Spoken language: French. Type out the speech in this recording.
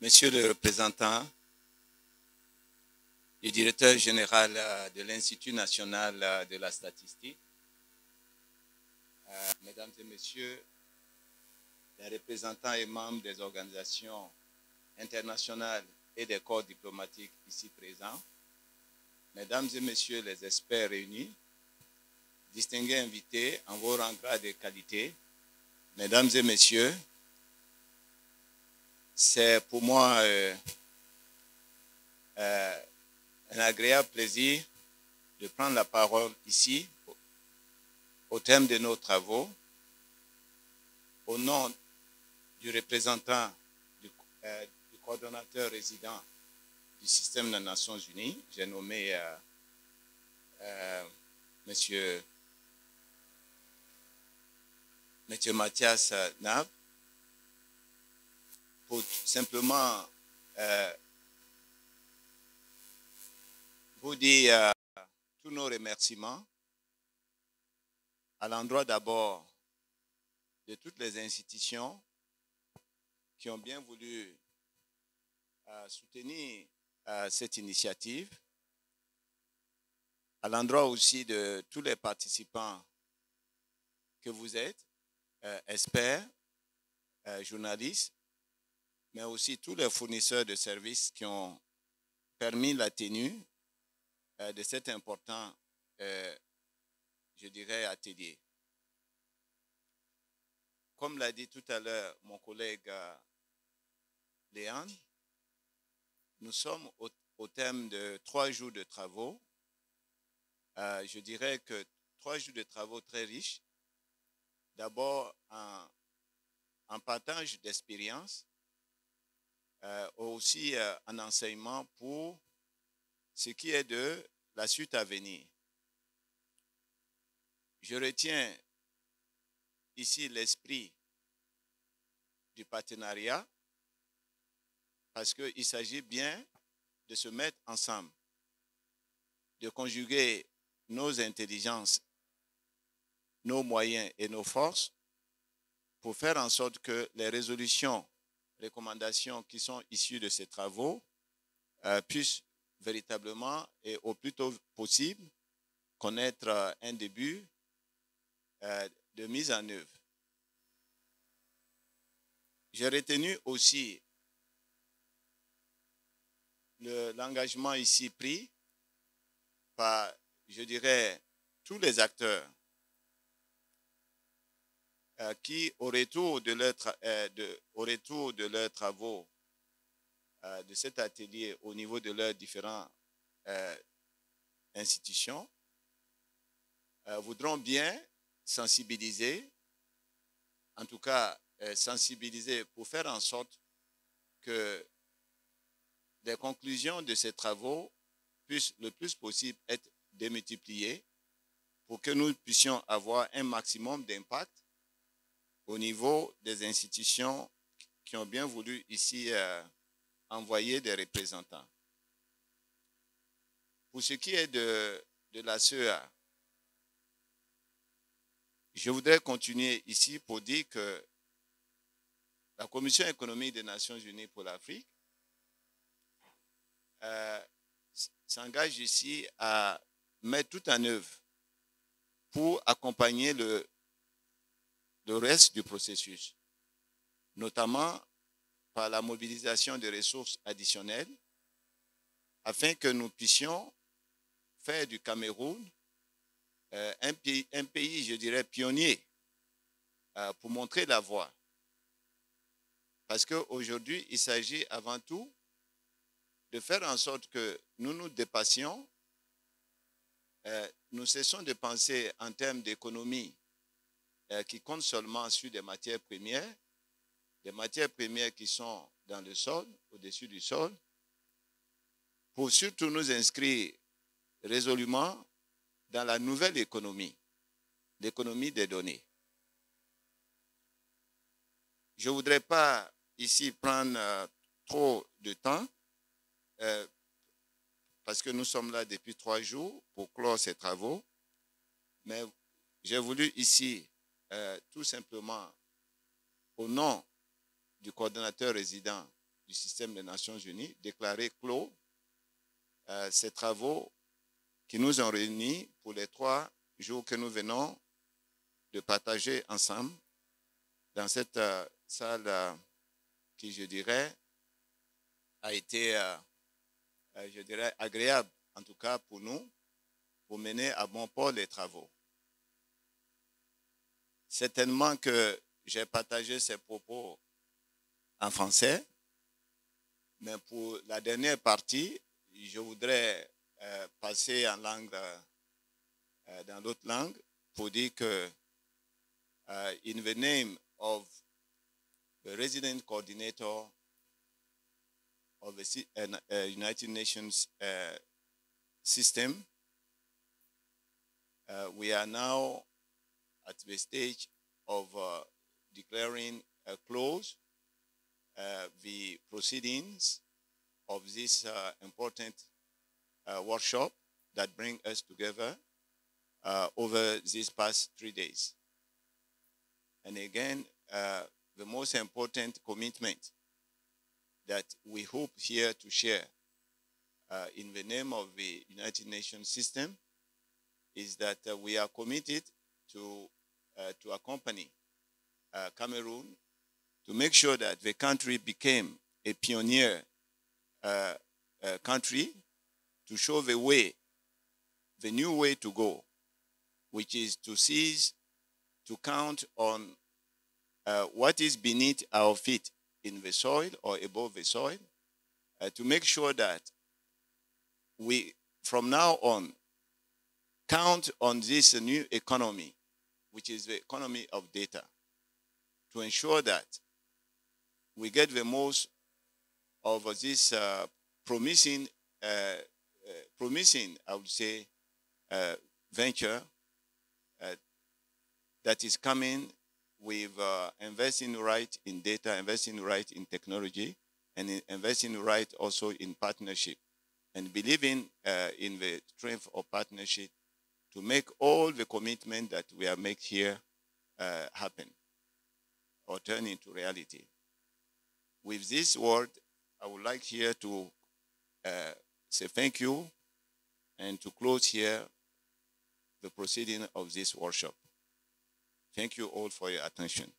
Monsieur le représentant du directeur général de l'Institut national de la statistique, mesdames et messieurs, les représentants et membres des organisations internationales et des corps diplomatiques ici présents, mesdames et messieurs les experts réunis, distingués invités en vos rangs, grades et qualités, mesdames et messieurs, c'est pour moi un agréable plaisir de prendre la parole ici au terme de nos travaux, au nom du représentant du coordonnateur résident du système des Nations Unies. J'ai nommé Monsieur Mathias Nav pour simplement vous dire tous nos remerciements à l'endroit d'abord de toutes les institutions qui ont bien voulu soutenir cette initiative, à l'endroit aussi de tous les participants que vous êtes, experts, journalistes, mais aussi tous les fournisseurs de services qui ont permis la tenue de cet important, je dirais, atelier. Comme l'a dit tout à l'heure mon collègue Léon, nous sommes au terme de 3 jours de travaux. Je dirais que 3 jours de travaux très riches. D'abord, un partage d'expérience, aussi un enseignement pour ce qui est de la suite à venir. Je retiens ici l'esprit du partenariat parce qu'il s'agit bien de se mettre ensemble, de conjuguer nos intelligences, nos moyens et nos forces pour faire en sorte que les résolutions, recommandations qui sont issues de ces travaux puissent véritablement et au plus tôt possible connaître un début de mise en œuvre. J'ai retenu aussi l'engagement ici pris par, je dirais, tous les acteurs qui, au retour de leurs travaux de cet atelier au niveau de leurs différentes institutions, voudront bien sensibiliser, en tout cas sensibiliser pour faire en sorte que les conclusions de ces travaux puissent le plus possible être démultipliées pour que nous puissions avoir un maximum d'impact au niveau des institutions qui ont bien voulu ici envoyer des représentants. Pour ce qui est de la CEA, je voudrais continuer ici pour dire que la Commission économique des Nations Unies pour l'Afrique s'engage ici à mettre tout en œuvre pour accompagner le reste du processus, notamment par la mobilisation de ressources additionnelles afin que nous puissions faire du Cameroun un pays, je dirais, pionnier pour montrer la voie. Parce qu'aujourd'hui, il s'agit avant tout de faire en sorte que nous nous dépassions, nous cessons de penser en termes d'économie qui compte seulement sur des matières premières qui sont dans le sol, au-dessus du sol, pour surtout nous inscrire résolument dans la nouvelle économie, l'économie des données. Je ne voudrais pas ici prendre trop de temps parce que nous sommes là depuis 3 jours pour clore ces travaux, mais j'ai voulu ici tout simplement au nom du coordonnateur résident du système des Nations Unies, déclarer clos ces travaux qui nous ont réunis pour les 3 jours que nous venons de partager ensemble dans cette salle qui, je dirais, a été, je dirais, agréable, en tout cas pour nous, pour mener à bon port les travaux. Certainement que j'ai partagé ces propos en français, mais pour la dernière partie, je voudrais passer en langue, dans l'autre langue, pour dire que in the name of the resident coordinator of the United Nations system, we are now at the stage of declaring a close the proceedings of this important workshop that bring us together over these past 3 days. And again, the most important commitment that we hope here to share in the name of the United Nations system is that we are committed to accompany Cameroon to make sure that the country became a pioneer country, to show the way, the new way to go, which is to cease to count on what is beneath our feet in the soil or above the soil, to make sure that we, from now on, count on this new economy, which is the economy of data, to ensure that we get the most of this promising, I would say, venture that is coming with investing right in data, investing right in technology, and investing right also in partnership, and believing in the strength of partnership to make all the commitment that we are making here happen or turn into reality. With this word, I would like here to say thank you and to close here the proceeding of this workshop. Thank you all for your attention.